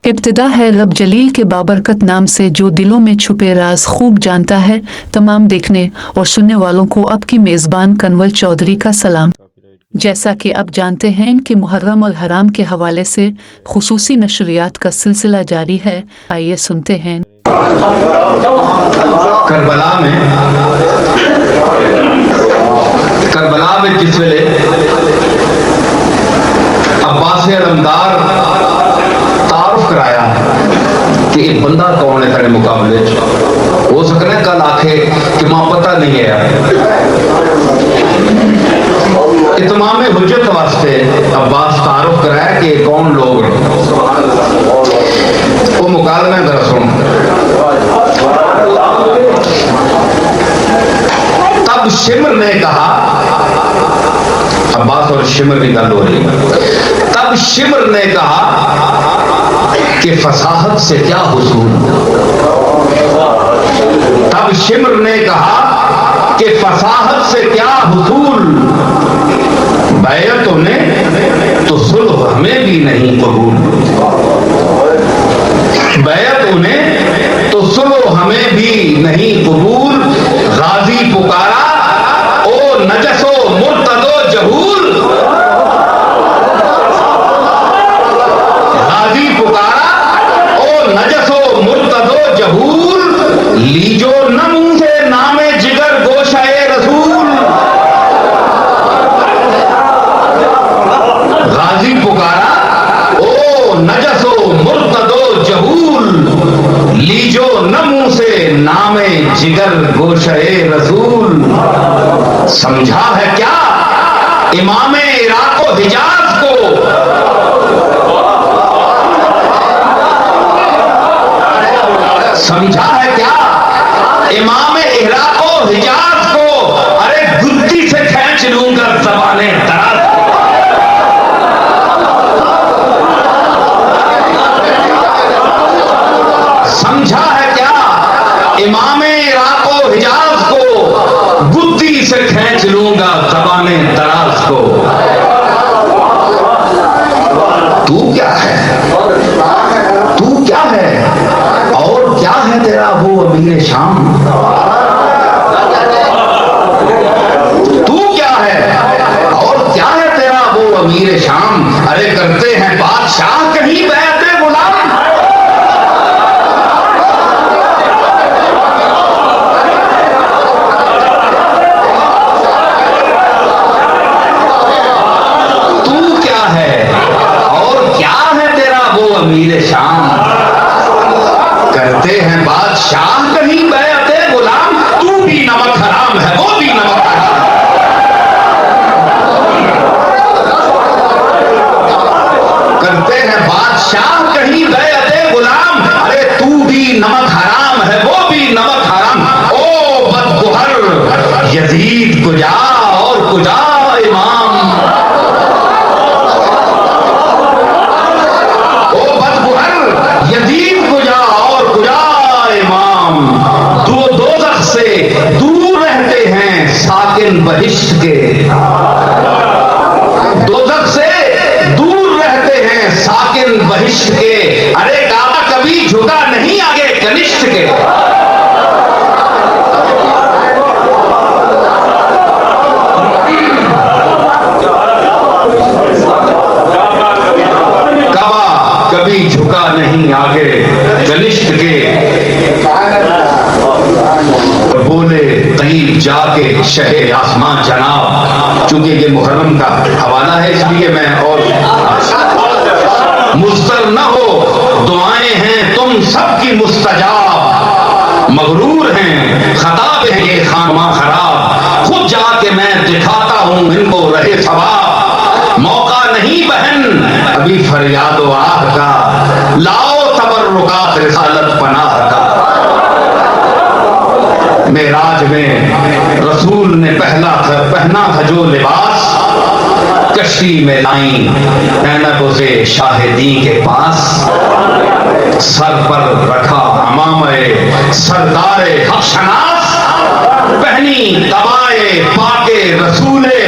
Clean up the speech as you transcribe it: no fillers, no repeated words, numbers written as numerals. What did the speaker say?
इब्तिदा है रब जलील के बाबरकत नाम से, जो दिलों में छुपे राज खूब जानता है। तमाम देखने और सुनने वालों को आपकी मेज़बान कन्वल चौधरी का सलाम। जैसा कि आप जानते हैं कि मुहर्रम और हराम के हवाले से खुसूसी नशरियात का सिलसिला जारी है। आइए सुनते हैं। करबला में जिस वेले अब्बास अलमदार तारुफ कराया कि एक बंदा कौन है तेरे मुकाबले, हो सकता है कल आखे कि मां पता नहीं है। इत्माम हुज्जत वास्ते अब्बास तारुफ कराया कि कौन लोग वो मुकालमा जरा सुन। तब शिमर ने कहा, अब्बास और शिमर की गल हो रही, तब शिमर ने कहा कि फसाहत से क्या हुसूल। तब शिमर ने कहा कि फसाहत से क्या हुसूल, बैयत उन्हें तो सुलह हमें भी नहीं कबूल। बैयत उन्हें तो सुलह हमें भी नहीं कबूल। गाजी पुकारा ओ नजसो मुर्तदो जहूल। गाजी पुकारा ओ नजसो मुर्तदो जहूल। लीजो न मुंह से नामे जिगर गोशाए रसूल। गाजी पुकारा ओ नजसो मुर्तदो जहूल। लीजो न मुंह से नामे जिगर गोशाए रसूल। समझा है क्या इमामे इराक व हिजाज को, समझा है क्या इमामे इराक व हिजाज को। अरे गुद्दी से खींच लूंगा ज़बाने दराज। समझा है क्या इमामे इराक व हिजाज को, गुद्दी से खींच लूंगा ज़बाने दराज को। तू क्या है, तू क्या है और क्या है तेरा वो अमीर शाम। तू क्या है और क्या है तेरा वो अमीर शाम। अरे करते हैं बादशाह कहीं बैठे गुलाम। अमीर शाम करते हैं बादशाह कहीं बैअते गुलाम। तू भी नमक हराम है वो भी नमक हराम। करते हैं बादशाह कहीं बैअते गुलाम। अरे तू भी नमक हराम है वो भी नमक हराम। ओ बदगुहर यजीद कुजा और कुजा इमाम। यजीद कुजा और कुजा इमाम। दो दोज़ख से दूर रहते हैं साकिन बहिश्त के। दोज़ख से दूर रहते हैं साकिन बहिश्त के। अरे काबा कभी झुका नहीं आगे कनिष्ठ के। कभी झुका नहीं आगे कनिष्ठ के। बोले तईब जाके शहे आसमां जनाब। चूंकि ये मुहर्रम का हवाला है इसलिए मैं, और मुस्तर न हो दुआएं हैं तुम सबकी मुस्तजाब। मगरूर हैं खताब है ये खानमा खराब। खुद जाके मैं दिखाता हूं इनको रहे सवाब। मौका नहीं बहन अभी फरियाद व आह का। लाओ तबर्रुकात रिसालत पनाह का। मेराज में रसूल ने पहना था जो लिबास। कश्ती में लाई नैनकों से शाहिदी के पास। सर पर रखा अमामे सरदारे हक शनास। पहनी तबाए पाके रसूले